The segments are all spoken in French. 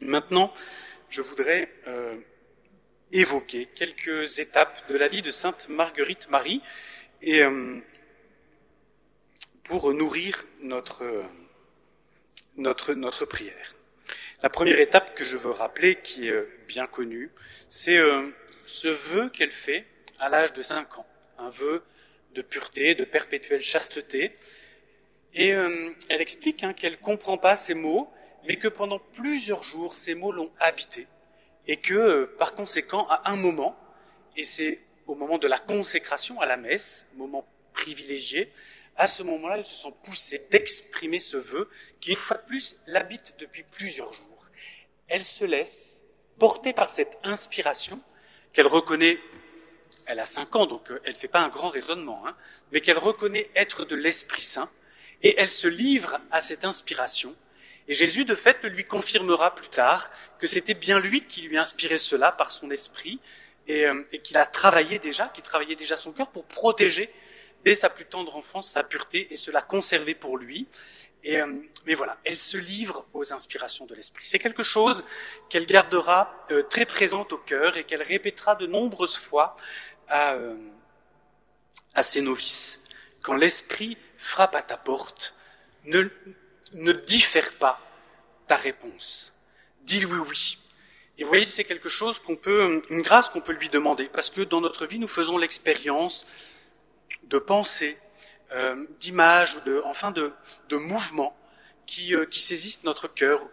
Maintenant, je voudrais évoquer quelques étapes de la vie de Sainte Marguerite Marie et pour nourrir notre prière. La première étape que je veux rappeler, qui est bien connue, c'est ce vœu qu'elle fait à l'âge de 5 ans, un vœu de pureté, de perpétuelle chasteté. Et elle explique qu'elle ne comprend pas ces mots, mais que pendant plusieurs jours, ces mots l'ont habitée. Et que, par conséquent, à un moment, et c'est au moment de la consécration à la messe, moment privilégié, à ce moment-là, elle se sent poussée d'exprimer ce vœu qui, une fois de plus, l'habite depuis plusieurs jours. Elle se laisse porter par cette inspiration qu'elle reconnaît, elle a 5 ans, donc elle ne fait pas un grand raisonnement, mais qu'elle reconnaît être de l'Esprit Saint, et elle se livre à cette inspiration. Et Jésus, de fait, lui confirmera plus tard que c'était bien lui qui lui inspirait cela par son esprit, et qu'il travaillait déjà son cœur pour protéger dès sa plus tendre enfance sa pureté et cela conserver pour lui. Mais voilà, elle se livre aux inspirations de l'esprit. C'est quelque chose qu'elle gardera très présente au cœur et qu'elle répétera de nombreuses fois à ses novices. Quand l'esprit frappe à ta porte, ne diffère pas ta réponse. Dis oui, oui. Et vous voyez, c'est quelque chose une grâce qu'on peut lui demander, parce que dans notre vie, nous faisons l'expérience de pensées, d'images, de mouvements qui saisissent notre cœur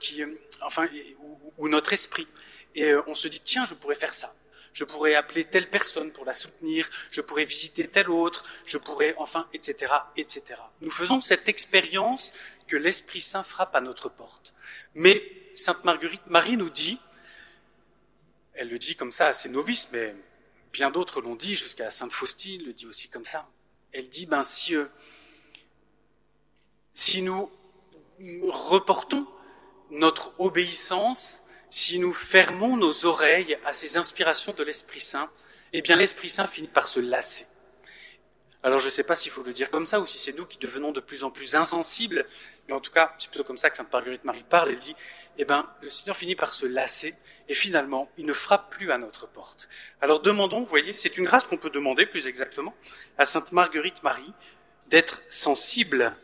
ou notre esprit. Et on se dit, tiens, je pourrais faire ça. Je pourrais appeler telle personne pour la soutenir, je pourrais visiter telle autre, je pourrais, etc., etc. Nous faisons cette expérience que l'Esprit Saint frappe à notre porte. Mais Sainte Marguerite Marie nous dit, elle le dit comme ça à ses novices, mais bien d'autres l'ont dit, jusqu'à Sainte Faustine le dit aussi comme ça. Elle dit, si nous reportons notre obéissance, si nous fermons nos oreilles à ces inspirations de l'Esprit Saint, eh bien l'Esprit Saint finit par se lasser. Alors je ne sais pas s'il faut le dire comme ça ou si c'est nous qui devenons de plus en plus insensibles, mais en tout cas, c'est plutôt comme ça que Sainte Marguerite Marie parle. Elle dit, le Seigneur finit par se lasser et finalement, il ne frappe plus à notre porte. Alors demandons, vous voyez, c'est une grâce qu'on peut demander plus exactement à Sainte Marguerite Marie d'être sensible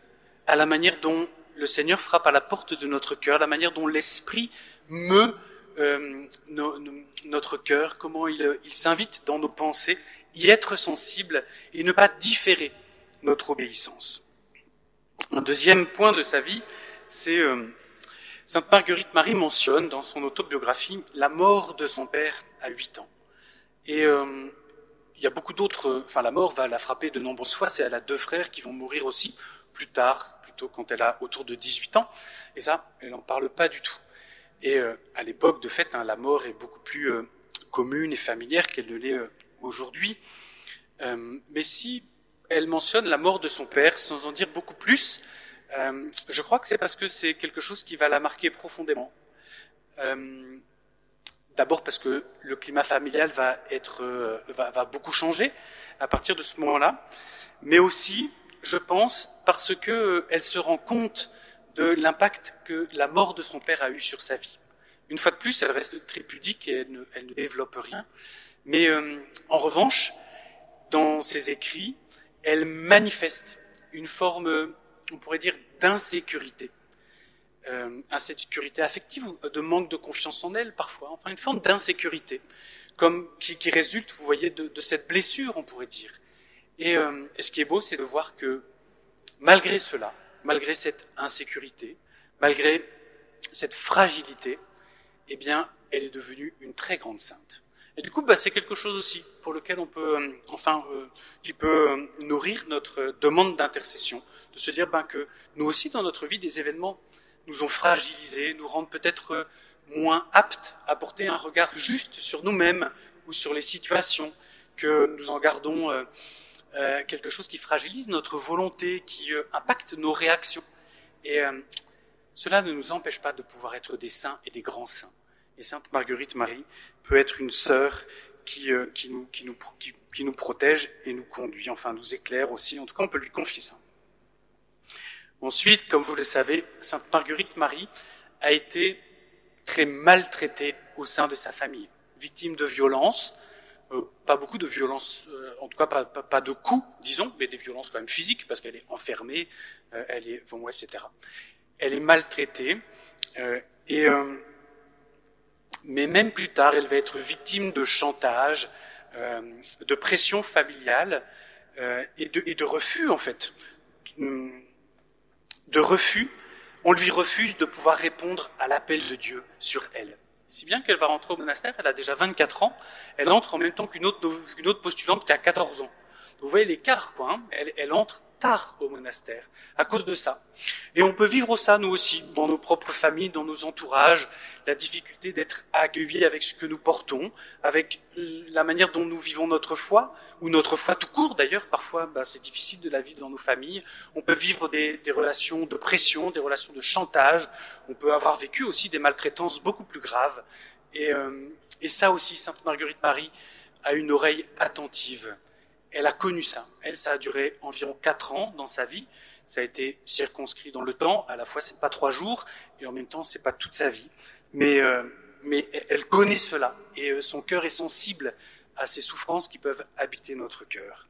à la manière dont le Seigneur frappe à la porte de notre cœur, la manière dont l'Esprit meut notre cœur, comment il s'invite dans nos pensées, y être sensible et ne pas différer notre obéissance. Un deuxième point de sa vie, c'est Sainte Marguerite Marie mentionne dans son autobiographie la mort de son père à 8 ans. Et il y a beaucoup d'autres, la mort va la frapper de nombreuses fois, elle a 2 frères qui vont mourir aussi plus tard, plutôt quand elle a autour de 18 ans, et ça, elle n'en parle pas du tout. Et à l'époque, de fait, la mort est beaucoup plus commune et familière qu'elle ne l'est aujourd'hui. Mais si elle mentionne la mort de son père sans en dire beaucoup plus, je crois que c'est parce que c'est quelque chose qui va la marquer profondément. D'abord parce que le climat familial va beaucoup changer à partir de ce moment-là, mais aussi, je pense, parce qu'elle se rend compte de l'impact que la mort de son père a eu sur sa vie. Une fois de plus, elle reste très pudique et elle ne développe rien, mais en revanche, dans ses écrits, elle manifeste une forme, on pourrait dire, d'insécurité. Insécurité affective ou de manque de confiance en elle parfois, une forme d'insécurité qui résulte, vous voyez, de cette blessure, on pourrait dire. Et ce qui est beau, c'est de voir que malgré cela, malgré cette insécurité, malgré cette fragilité, eh bien, elle est devenue une très grande sainte. Et du coup, c'est quelque chose aussi pour lequel on peut, qui peut nourrir notre demande d'intercession, de se dire que nous aussi, dans notre vie, des événements nous ont fragilisés, nous rendent peut-être moins aptes à porter un regard juste sur nous-mêmes ou sur les situations, que nous en gardons quelque chose qui fragilise notre volonté, qui impacte nos réactions. Et cela ne nous empêche pas de pouvoir être des saints et des grands saints. Et Sainte Marguerite Marie peut être une sœur qui nous protège et nous conduit, nous éclaire aussi. En tout cas, on peut lui confier ça. Ensuite, comme vous le savez, Sainte Marguerite Marie a été très maltraitée au sein de sa famille, victime de violences, pas beaucoup de violences, en tout cas pas de coups, disons, mais des violences quand même physiques, parce qu'elle est enfermée, etc. Elle est maltraitée, mais même plus tard, elle va être victime de chantage, de pression familiale et de refus, en fait. De refus, on lui refuse de pouvoir répondre à l'appel de Dieu sur elle. Si bien qu'elle va rentrer au monastère, elle a déjà 24 ans, elle entre en même temps qu'une autre postulante qui a 14 ans. Donc vous voyez l'écart, quoi. Hein, elle entre tard au monastère, à cause de ça. Et on peut vivre ça, nous aussi, dans nos propres familles, dans nos entourages, la difficulté d'être accueillis avec ce que nous portons, avec la manière dont nous vivons notre foi, ou notre foi tout court d'ailleurs. Parfois, c'est difficile de la vivre dans nos familles. On peut vivre des relations de pression, des relations de chantage. On peut avoir vécu aussi des maltraitances beaucoup plus graves. Et ça aussi, Sainte Marguerite Marie a une oreille attentive. Elle a connu ça. Elle, ça a duré environ 4 ans dans sa vie. Ça a été circonscrit dans le temps. À la fois, c'est pas 3 jours, et en même temps, c'est pas toute sa vie. Mais elle connaît cela, et son cœur est sensible à ces souffrances qui peuvent habiter notre cœur.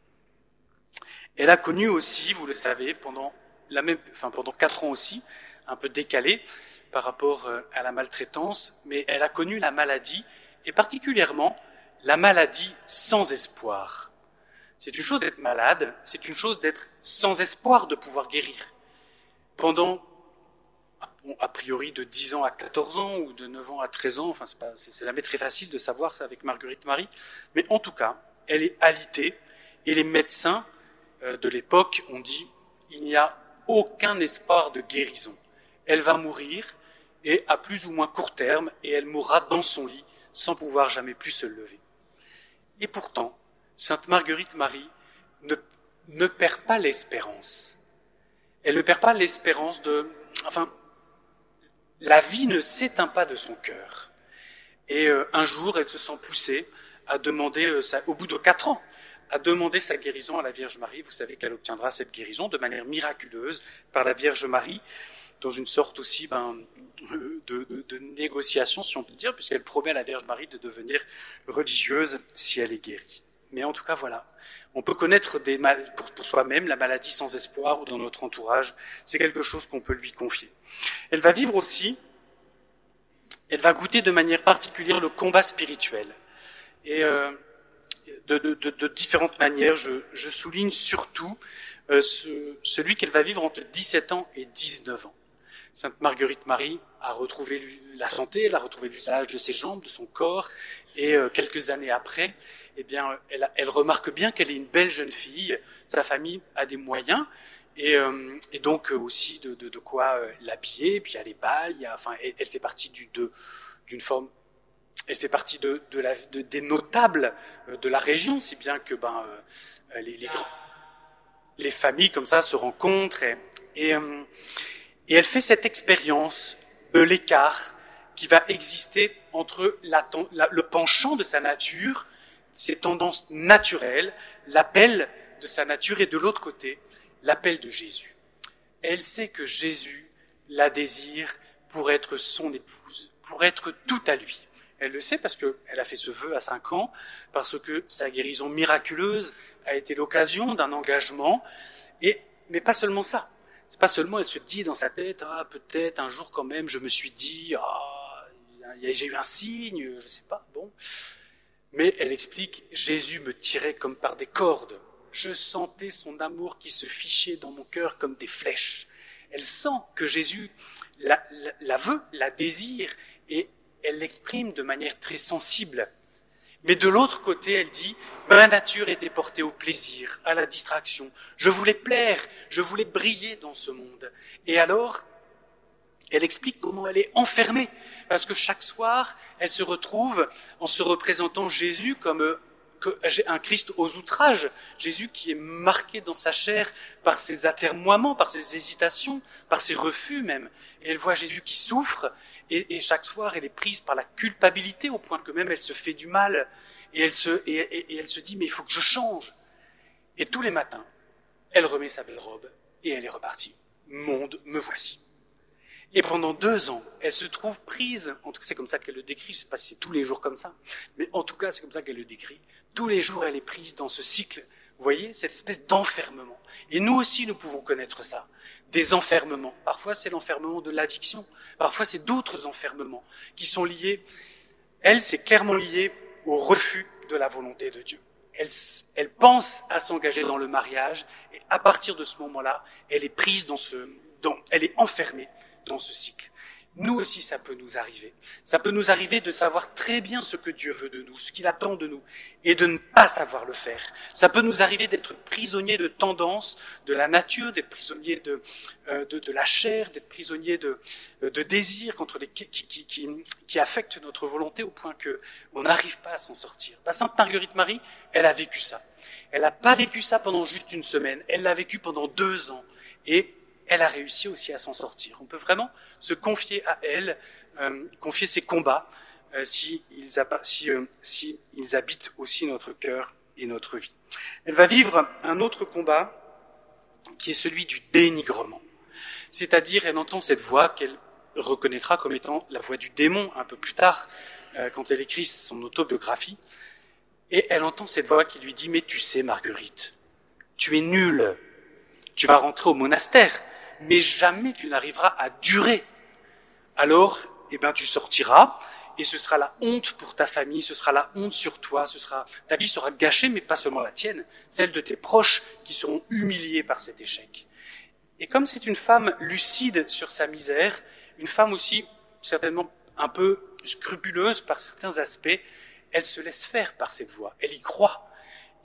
Elle a connu aussi, vous le savez, pendant 4 ans aussi, un peu décalé par rapport à la maltraitance, mais elle a connu la maladie, et particulièrement la maladie sans espoir. C'est une chose d'être malade, c'est une chose d'être sans espoir de pouvoir guérir. Pendant, a priori, de 10 ans à 14 ans, ou de 9 ans à 13 ans, c'est jamais très facile de savoir avec Marguerite Marie, mais en tout cas, elle est alitée, et les médecins de l'époque ont dit « il n'y a aucun espoir de guérison. Elle va mourir, et à plus ou moins court terme, et elle mourra dans son lit, sans pouvoir jamais plus se lever. » Et pourtant, Sainte Marguerite Marie ne perd pas l'espérance. Elle ne perd pas l'espérance la vie ne s'éteint pas de son cœur. Et un jour, elle se sent poussée à demander, au bout de 4 ans, à demander sa guérison à la Vierge Marie. Vous savez qu'elle obtiendra cette guérison de manière miraculeuse par la Vierge Marie, dans une sorte aussi de négociation, si on peut dire, puisqu'elle promet à la Vierge Marie de devenir religieuse si elle est guérie. Mais en tout cas, voilà, on peut connaître pour soi-même la maladie sans espoir ou dans notre entourage. C'est quelque chose qu'on peut lui confier. Elle va vivre aussi, elle va goûter de manière particulière le combat spirituel. Et de différentes manières, je souligne surtout celui qu'elle va vivre entre 17 ans et 19 ans. Sainte Marguerite Marie a retrouvé la santé, elle a retrouvé l'usage de ses jambes, de son corps, et quelques années après, elle remarque bien qu'elle est une belle jeune fille, sa famille a des moyens, et donc aussi de quoi l'habiller, puis il y a les balles, elle fait partie d'une forme, elle fait partie des notables de la région, si bien que les familles comme ça se rencontrent, et elle fait cette expérience de l'écart qui va exister entre le penchant de sa nature, ses tendances naturelles, l'appel de sa nature, et de l'autre côté, l'appel de Jésus. Elle sait que Jésus la désire pour être son épouse, pour être tout à lui. Elle le sait parce qu'elle a fait ce vœu à 5 ans, parce que sa guérison miraculeuse a été l'occasion d'un engagement, mais pas seulement ça. C'est pas seulement, elle se dit dans sa tête, peut-être un jour quand même, je me suis dit, j'ai eu un signe, je sais pas, bon. Mais elle explique, Jésus me tirait comme par des cordes. Je sentais son amour qui se fichait dans mon cœur comme des flèches. Elle sent que Jésus la veut, la désire, et elle l'exprime de manière très sensible. Mais de l'autre côté, elle dit, ma nature était portée au plaisir, à la distraction. Je voulais plaire, je voulais briller dans ce monde. Et alors, elle explique comment elle est enfermée, parce que chaque soir, elle se retrouve en se représentant Jésus comme un Christ aux outrages, Jésus qui est marqué dans sa chair par ses atermoiements, par ses hésitations, par ses refus même. Et elle voit Jésus qui souffre, et chaque soir, elle est prise par la culpabilité, au point que même elle se fait du mal, et elle se dit, mais il faut que je change. Et tous les matins, elle remet sa belle robe, et elle est repartie. Monde, me voici. Et pendant 2 ans, elle se trouve prise, en tout cas c'est comme ça qu'elle le décrit, je ne sais pas si c'est tous les jours comme ça, mais en tout cas c'est comme ça qu'elle le décrit. Tous les jours elle est prise dans ce cycle, vous voyez, cette espèce d'enfermement. Et nous aussi nous pouvons connaître ça, des enfermements. Parfois c'est l'enfermement de l'addiction, parfois c'est d'autres enfermements qui sont liés, elle c'est clairement lié au refus de la volonté de Dieu. Elle pense à s'engager dans le mariage et à partir de ce moment-là, elle est prise elle est enfermée dans ce cycle. Nous aussi, ça peut nous arriver. Ça peut nous arriver de savoir très bien ce que Dieu veut de nous, ce qu'il attend de nous, et de ne pas savoir le faire. Ça peut nous arriver d'être prisonniers de tendances, de la nature, d'être prisonniers de la chair, d'être prisonniers de désirs qui affectent notre volonté au point qu'on n'arrive pas à s'en sortir. Sainte Marguerite Marie, elle a vécu ça. Elle n'a pas vécu ça pendant juste une semaine, elle l'a vécu pendant 2 ans. Et elle a réussi aussi à s'en sortir. On peut vraiment se confier à elle, confier ses combats, s'ils habitent aussi notre cœur et notre vie. Elle va vivre un autre combat qui est celui du dénigrement. C'est-à-dire, elle entend cette voix qu'elle reconnaîtra comme étant la voix du démon un peu plus tard, quand elle écrit son autobiographie. Et elle entend cette voix qui lui dit « Mais tu sais, Marguerite, tu es nulle. Tu vas rentrer au monastère. » Mais jamais tu n'arriveras à durer. Alors, tu sortiras, et ce sera la honte pour ta famille, ce sera la honte sur toi, ta vie sera gâchée, mais pas seulement la tienne, celle de tes proches qui seront humiliés par cet échec. Et comme c'est une femme lucide sur sa misère, une femme aussi certainement un peu scrupuleuse par certains aspects, elle se laisse faire par cette voie, elle y croit.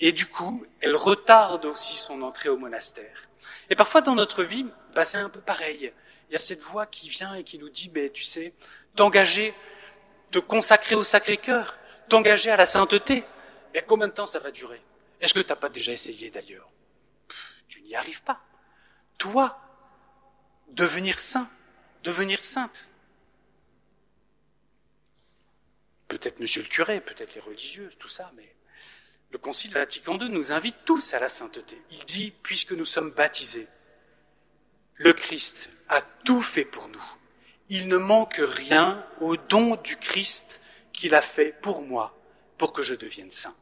Et du coup, elle retarde aussi son entrée au monastère. Et parfois dans notre vie, c'est un peu pareil. Il y a cette voix qui vient et qui nous dit, tu sais, t'engager, te consacrer au Sacré-Cœur, t'engager à la sainteté, mais combien de temps ça va durer? Est-ce que tu n'as pas déjà essayé d'ailleurs? Tu n'y arrives pas. Toi, devenir saint, devenir sainte. Peut-être monsieur le curé, peut-être les religieuses, tout ça, mais le Concile Vatican II nous invite tous à la sainteté. Il dit, puisque nous sommes baptisés, le Christ a tout fait pour nous. Il ne manque rien au don du Christ qu'il a fait pour moi, pour que je devienne saint.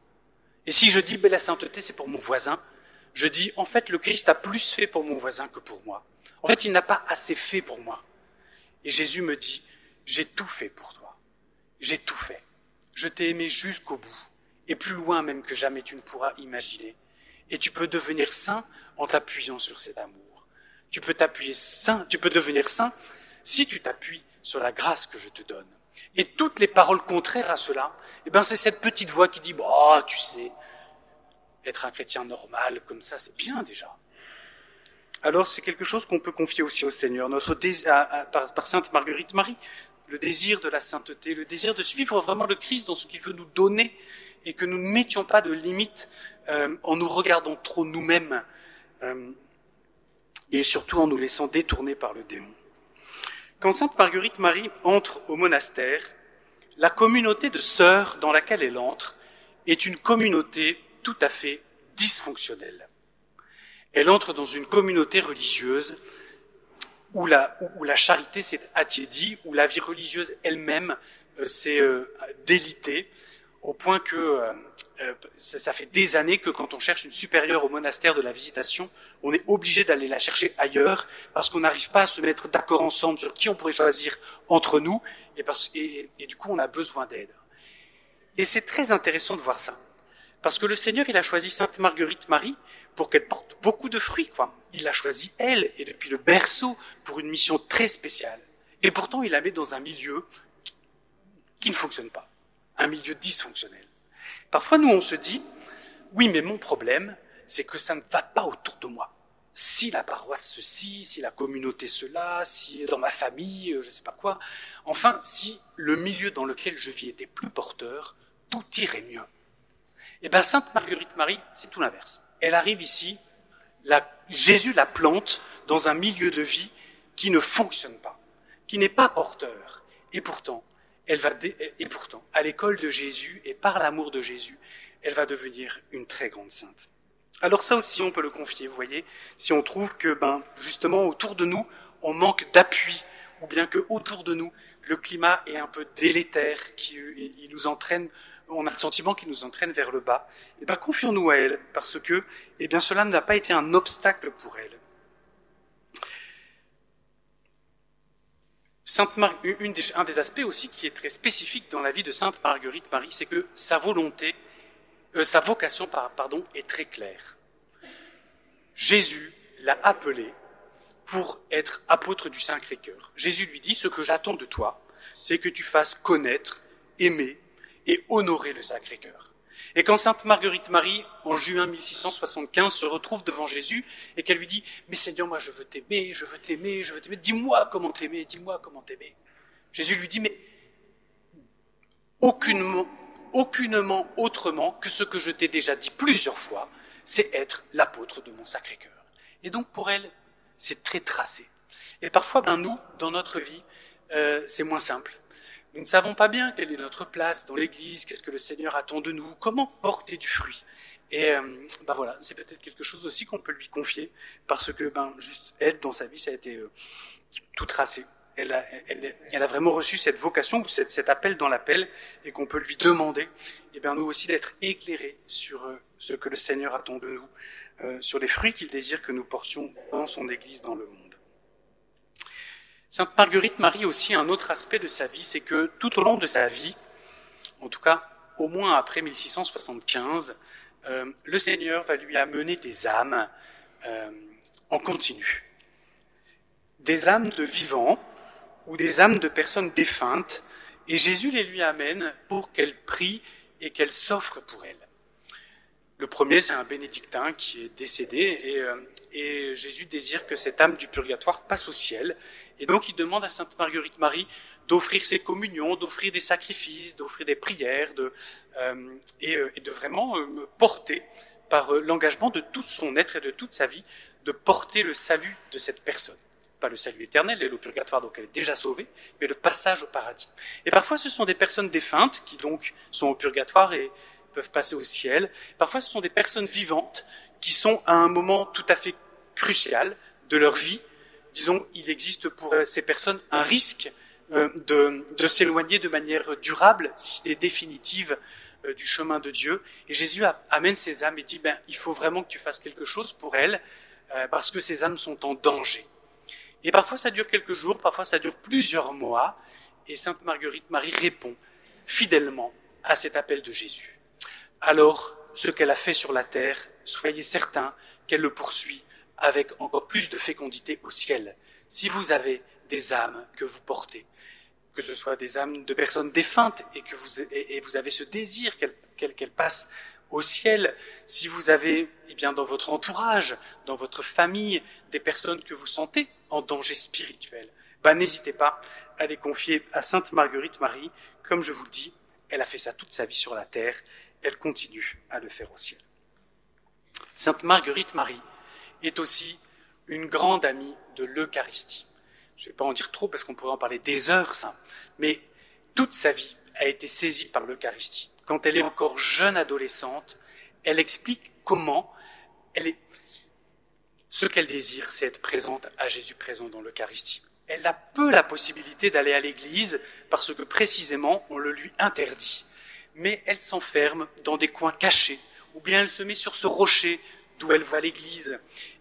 Et si je dis, la sainteté, c'est pour mon voisin, je dis, en fait, le Christ a plus fait pour mon voisin que pour moi. En fait, il n'a pas assez fait pour moi. Et Jésus me dit, j'ai tout fait pour toi. J'ai tout fait. Je t'ai aimé jusqu'au bout. Et plus loin même que jamais tu ne pourras imaginer. Et tu peux devenir saint en t'appuyant sur cet amour. Tu peux devenir saint si tu t'appuies sur la grâce que je te donne. Et toutes les paroles contraires à cela, c'est cette petite voix qui dit, tu sais, être un chrétien normal comme ça, c'est bien déjà. Alors c'est quelque chose qu'on peut confier aussi au Seigneur, par Sainte Marguerite Marie, le désir de la sainteté, le désir de suivre vraiment le Christ dans ce qu'il veut nous donner, et que nous ne mettions pas de limites en nous regardant trop nous-mêmes, et surtout en nous laissant détourner par le démon. Quand Sainte Marguerite Marie entre au monastère, la communauté de sœurs dans laquelle elle entre est une communauté tout à fait dysfonctionnelle. Elle entre dans une communauté religieuse où la charité s'est attiédie, où la vie religieuse elle-même s'est délitée, au point que ça fait des années que quand on cherche une supérieure au monastère de la Visitation, on est obligé d'aller la chercher ailleurs, parce qu'on n'arrive pas à se mettre d'accord ensemble sur qui on pourrait choisir entre nous, et du coup on a besoin d'aide. Et c'est très intéressant de voir ça, parce que le Seigneur, il a choisi Sainte Marguerite Marie pour qu'elle porte beaucoup de fruits, quoi. Il l'a choisie, elle, et depuis le berceau, pour une mission très spéciale. Et pourtant, il la met dans un milieu qui ne fonctionne pas, un milieu dysfonctionnel. Parfois, nous, on se dit, oui, mais mon problème, c'est que ça ne va pas autour de moi. Si la paroisse ceci, si la communauté cela, si dans ma famille, je ne sais pas quoi. Enfin, si le milieu dans lequel je vis était plus porteur, tout irait mieux. Eh bien, Sainte Marguerite Marie, c'est tout l'inverse. Elle arrive ici, Jésus la plante dans un milieu de vie qui ne fonctionne pas, qui n'est pas porteur. Et pourtant, à l'école de Jésus et par l'amour de Jésus, elle va devenir une très grande sainte. Alors ça aussi, on peut le confier, vous voyez, si on trouve que, justement, autour de nous, on manque d'appui ou bien que autour de nous, le climat est un peu délétère, il nous entraîne, on a le sentiment qu'il nous entraîne vers le bas, et bien confions-nous à elle, parce que cela n'a pas été un obstacle pour elle. Un des aspects aussi qui est très spécifique dans la vie de Sainte Marguerite Marie, c'est que sa vocation est très claire. Jésus l'a appelée pour être apôtre du Sacré-Cœur. Jésus lui dit, ce que j'attends de toi, c'est que tu fasses connaître, aimer et honorer le Sacré-Cœur. Et quand Sainte Marguerite Marie, en juin 1675, se retrouve devant Jésus et qu'elle lui dit « Mais Seigneur, moi je veux t'aimer, dis-moi comment t'aimer. » Jésus lui dit « Mais aucunement autrement que ce que je t'ai déjà dit plusieurs fois, c'est être l'apôtre de mon Sacré-Cœur. » Et donc pour elle, c'est très tracé. Et parfois, nous, dans notre vie, c'est moins simple. Nous ne savons pas bien quelle est notre place dans l'Église, qu'est-ce que le Seigneur attend de nous, comment porter du fruit. Et voilà, c'est peut-être quelque chose aussi qu'on peut lui confier, parce que juste elle, dans sa vie, ça a été tout tracé. Elle a vraiment reçu cette vocation, ou cet appel dans l'appel, et qu'on peut lui demander, nous aussi, d'être éclairés sur ce que le Seigneur attend de nous, sur les fruits qu'il désire que nous portions dans son Église, dans le monde. Sainte Marguerite Marie aussi, un autre aspect de sa vie, c'est que tout au long de sa vie, en tout cas au moins après 1675, le Seigneur va lui amener des âmes en continu. Des âmes de vivants ou des âmes de personnes défuntes, et Jésus les lui amène pour qu'elles prient et qu'elles s'offrent pour elle. Le premier, c'est un bénédictin qui est décédé, et Jésus désire que cette âme du purgatoire passe au ciel. Et donc il demande à Sainte Marguerite Marie d'offrir ses communions, d'offrir des sacrifices, d'offrir des prières, et de vraiment porter, par l'engagement de tout son être et de toute sa vie, de porter le salut de cette personne. Pas le salut éternel, elle est au purgatoire, donc elle est déjà sauvée, mais le passage au paradis. Et parfois ce sont des personnes défuntes qui donc sont au purgatoire et peuvent passer au ciel. Parfois ce sont des personnes vivantes qui sont à un moment tout à fait crucial de leur vie. Disons, il existe pour ces personnes un risque de s'éloigner de manière durable, si ce n'est définitive, du chemin de Dieu. Et Jésus amène ces âmes et dit, il faut vraiment que tu fasses quelque chose pour elles, parce que ces âmes sont en danger. Et parfois ça dure quelques jours, parfois ça dure plusieurs mois, et Sainte Marguerite Marie répond fidèlement à cet appel de Jésus. Alors, ce qu'elle a fait sur la terre, soyez certains qu'elle le poursuit avec encore plus de fécondité au ciel. Si vous avez des âmes que vous portez, que ce soit des âmes de personnes défuntes et que vous avez ce désir qu'elles passent au ciel, si vous avez dans votre entourage, dans votre famille, des personnes que vous sentez en danger spirituel, n'hésitez pas à les confier à Sainte Marguerite Marie. Comme je vous le dis, elle a fait ça toute sa vie sur la terre, elle continue à le faire au ciel. Sainte Marguerite Marie est aussi une grande amie de l'Eucharistie. Je ne vais pas en dire trop parce qu'on pourrait en parler des heures, ça. Mais toute sa vie a été saisie par l'Eucharistie. Quand elle est encore jeune adolescente, elle explique comment ce qu'elle désire, c'est être présente à Jésus présent dans l'Eucharistie. Elle a peu la possibilité d'aller à l'église parce que précisément on le lui interdit. Mais elle s'enferme dans des coins cachés, ou bien elle se met sur ce rocher d'où elle voit l'église.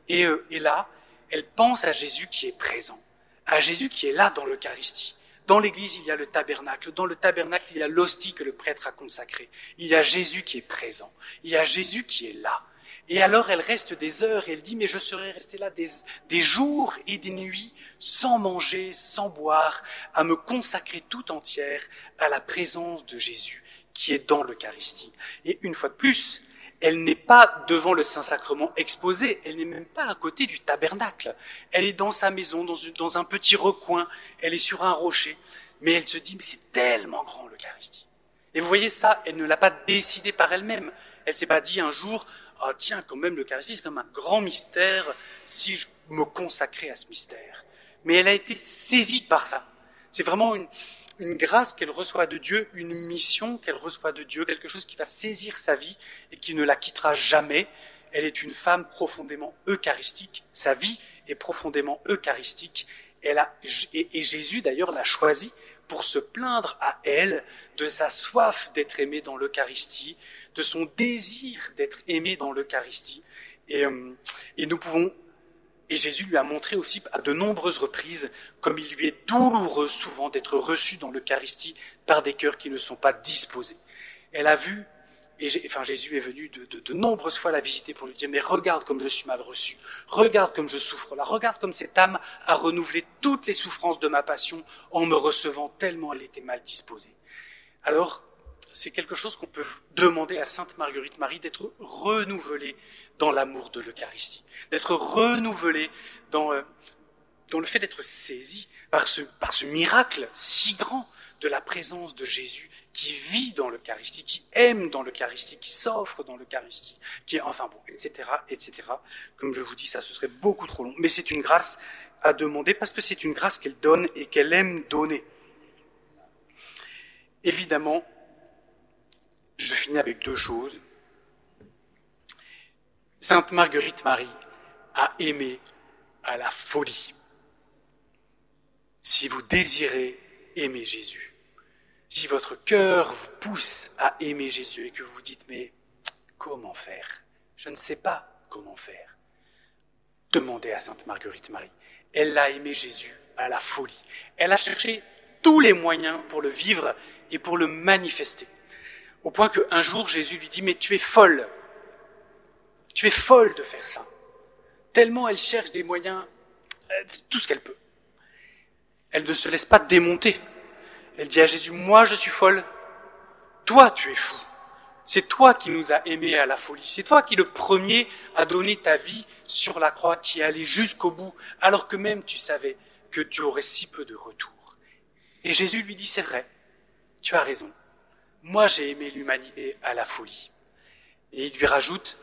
Et là, elle pense à Jésus qui est présent, à Jésus qui est là dans l'Eucharistie. Dans l'église, il y a le tabernacle. Dans le tabernacle, il y a l'hostie que le prêtre a consacrée. Il y a Jésus qui est présent. Il y a Jésus qui est là. Et alors, elle reste des heures et elle dit, mais je serais restée là des jours et des nuits sans manger, sans boire, à me consacrer tout entière à la présence de Jésus qui est dans l'Eucharistie. Et une fois de plus, elle n'est pas devant le Saint-Sacrement exposé, elle n'est même pas à côté du tabernacle. Elle est dans sa maison, dans un petit recoin, elle est sur un rocher, mais elle se dit, mais c'est tellement grand l'Eucharistie. Et vous voyez ça, elle ne l'a pas décidé par elle-même. Elle ne s'est pas dit un jour, ah tiens, quand même l'Eucharistie, c'est comme un grand mystère, si je me consacrais à ce mystère. Mais elle a été saisie par ça. C'est vraiment une grâce qu'elle reçoit de Dieu, une mission qu'elle reçoit de Dieu, quelque chose qui va saisir sa vie et qui ne la quittera jamais. Elle est une femme profondément eucharistique, sa vie est profondément eucharistique, Et Jésus d'ailleurs l'a choisie pour se plaindre à elle de sa soif d'être aimée dans l'Eucharistie, de son désir d'être aimée dans l'Eucharistie. Et Jésus lui a montré aussi à de nombreuses reprises comme il lui est douloureux souvent d'être reçu dans l'Eucharistie par des cœurs qui ne sont pas disposés. Elle a vu, Jésus est venu de nombreuses fois la visiter pour lui dire « Mais regarde comme je suis mal reçu, regarde comme je souffre là, regarde comme cette âme a renouvelé toutes les souffrances de ma passion en me recevant tellement elle était mal disposée. » Alors, c'est quelque chose qu'on peut demander à Sainte Marguerite Marie d'être renouvelée dans l'amour de l'Eucharistie, d'être renouvelée dans le fait d'être saisie par ce miracle si grand de la présence de Jésus qui vit dans l'Eucharistie, qui aime dans l'Eucharistie, qui s'offre dans l'Eucharistie, etc., etc. Comme je vous dis, ça ce serait beaucoup trop long. Mais c'est une grâce à demander parce que c'est une grâce qu'elle donne et qu'elle aime donner. Évidemment, je finis avec deux choses. Sainte Marguerite Marie a aimé à la folie. Si vous désirez aimer Jésus, si votre cœur vous pousse à aimer Jésus et que vous vous dites « mais comment faire ? Je ne sais pas comment faire », demandez à Sainte Marguerite Marie. Elle a aimé Jésus à la folie. Elle a cherché tous les moyens pour le vivre et pour le manifester. Au point qu'un jour, Jésus lui dit « mais tu es folle de faire ça ». Tellement elle cherche des moyens, tout ce qu'elle peut. Elle ne se laisse pas démonter. Elle dit à Jésus, moi je suis folle, toi tu es fou. C'est toi qui nous as aimés à la folie. C'est toi qui le premier a donné ta vie sur la croix, qui est allé jusqu'au bout, alors que même tu savais que tu aurais si peu de retour. Et Jésus lui dit, c'est vrai, tu as raison. Moi j'ai aimé l'humanité à la folie. Et il lui rajoute,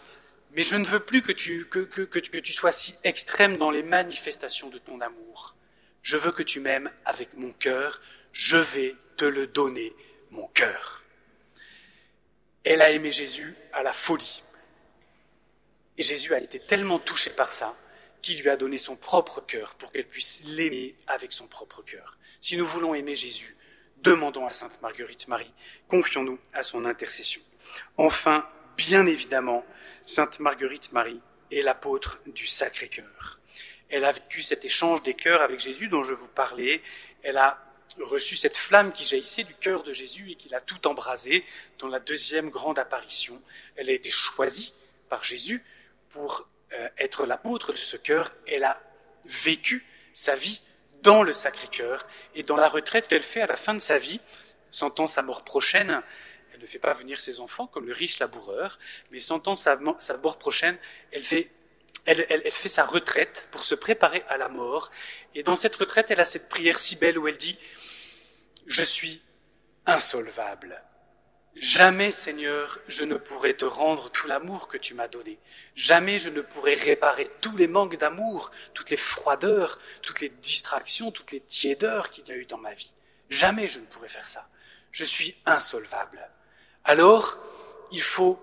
mais je ne veux plus que tu sois si extrême dans les manifestations de ton amour. Je veux que tu m'aimes avec mon cœur. Je vais te le donner, mon cœur. Elle a aimé Jésus à la folie. Et Jésus a été tellement touché par ça qu'il lui a donné son propre cœur pour qu'elle puisse l'aimer avec son propre cœur. Si nous voulons aimer Jésus, demandons à Sainte Marguerite Marie, confions-nous à son intercession. Enfin, bien évidemment, Sainte Marguerite Marie est l'apôtre du Sacré-Cœur. Elle a vécu cet échange des cœurs avec Jésus dont je vous parlais. Elle a reçu cette flamme qui jaillissait du cœur de Jésus et qui l'a tout embrasé dans la deuxième grande apparition. Elle a été choisie par Jésus pour être l'apôtre de ce cœur. Elle a vécu sa vie dans le Sacré-Cœur et dans la retraite qu'elle fait à la fin de sa vie, sentant sa mort prochaine. Elle ne fait pas venir ses enfants comme le riche laboureur, mais sentant sa mort prochaine, elle fait sa retraite pour se préparer à la mort. Et dans cette retraite, elle a cette prière si belle où elle dit « Je suis insolvable. Jamais, Seigneur, je ne pourrai te rendre tout l'amour que tu m'as donné. Jamais je ne pourrai réparer tous les manques d'amour, toutes les froideurs, toutes les distractions, toutes les tiédeurs qu'il y a eu dans ma vie. Jamais je ne pourrai faire ça. Je suis insolvable. » Alors, il faut,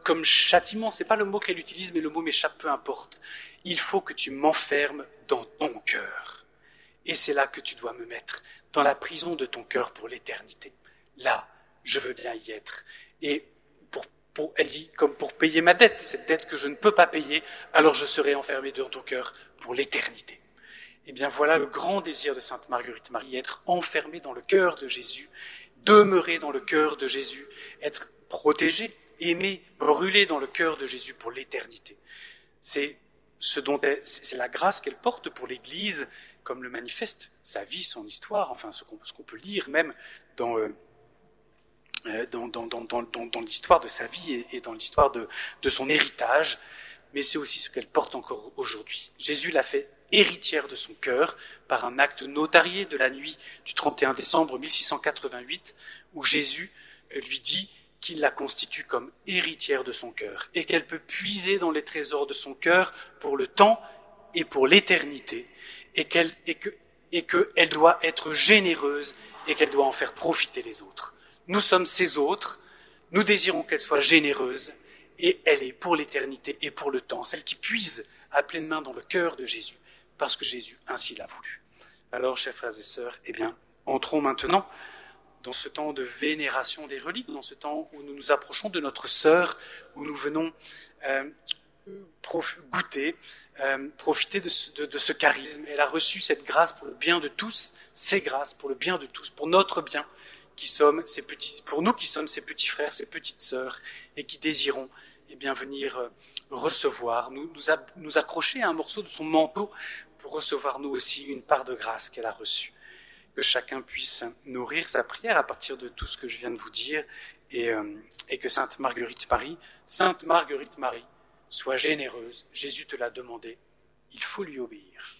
comme châtiment, c'est pas le mot qu'elle utilise, mais le mot m'échappe, peu importe. Il faut que tu m'enfermes dans ton cœur. Et c'est là que tu dois me mettre, dans la prison de ton cœur pour l'éternité. Là, je veux bien y être. Et elle dit, comme pour payer ma dette, cette dette que je ne peux pas payer, alors je serai enfermé dans ton cœur pour l'éternité. Eh bien voilà le grand désir de Sainte Marguerite Marie, être enfermée dans le cœur de Jésus, demeurer dans le cœur de Jésus, être protégée, aimée, brûlée dans le cœur de Jésus pour l'éternité. C'est la grâce qu'elle porte pour l'Église, comme le manifeste sa vie, son histoire, enfin ce qu'on peut lire même dans l'histoire de sa vie et dans l'histoire de son héritage, mais c'est aussi ce qu'elle porte encore aujourd'hui. Jésus l'a fait héritière de son cœur par un acte notarié de la nuit du 31 décembre 1688, où Jésus lui dit qu'il la constitue comme héritière de son cœur et qu'elle peut puiser dans les trésors de son cœur pour le temps et pour l'éternité, et qu'elle doit être généreuse et qu'elle doit en faire profiter les autres. Nous sommes ces autres, nous désirons qu'elle soit généreuse, et elle est pour l'éternité et pour le temps, celle qui puise à pleine main dans le cœur de Jésus, parce que Jésus ainsi l'a voulu. Alors, chers frères et sœurs, eh bien, entrons maintenant dans ce temps de vénération des reliques, dans ce temps où nous nous approchons de notre sœur, où nous venons goûter, profiter de ce charisme. Elle a reçu cette grâce pour le bien de tous, ces grâces pour le bien de tous, pour notre bien, pour nous qui sommes ses petits frères, ses petites sœurs, et qui désirons eh bien, venir recevoir, nous accrocher à un morceau de son manteau pour recevoir nous aussi une part de grâce qu'elle a reçue. Que chacun puisse nourrir sa prière à partir de tout ce que je viens de vous dire, et que Sainte Marguerite Marie, soit généreuse. Jésus te l'a demandé, il faut lui obéir.